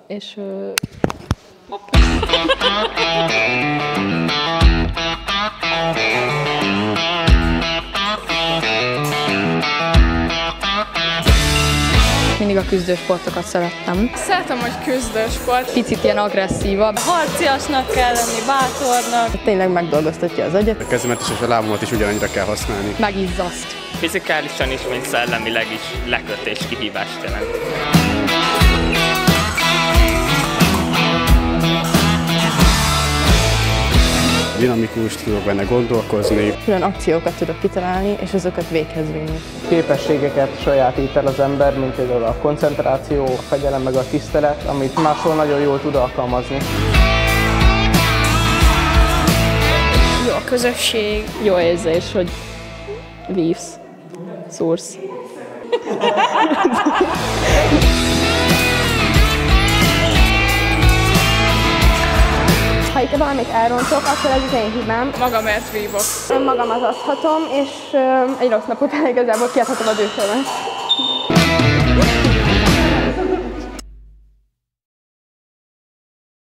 És mindig a küzdősportokat szerettem. Szeretem, hogy küzdősport. Picit ilyen agresszívabb. Harciasnak kell lenni, bátornak. Tényleg megdolgoztatja az agyat. A kezemet is és a lábamat is ugyanannyira kell használni. Megizzaszt. Fizikálisan is, mint szellemileg is lekötés kihívást jelent. Dinamikus, tudok benne gondolkozni. Külön akciókat tudok kitalálni, és azokat véghez vinni. Képességeket sajátít el az ember, mint például a koncentráció, a fegyelem meg a tisztelet, amit máshol nagyon jól tud alkalmazni. Jó a közösség. Jó érzés, hogy vívsz, szúrsz. Ha itt valamit elrontok, akkor ez az én hibám. Magamért vívok. Én magamat adhatom, és egy rossz nap után igazából kiadhatom az ősömet.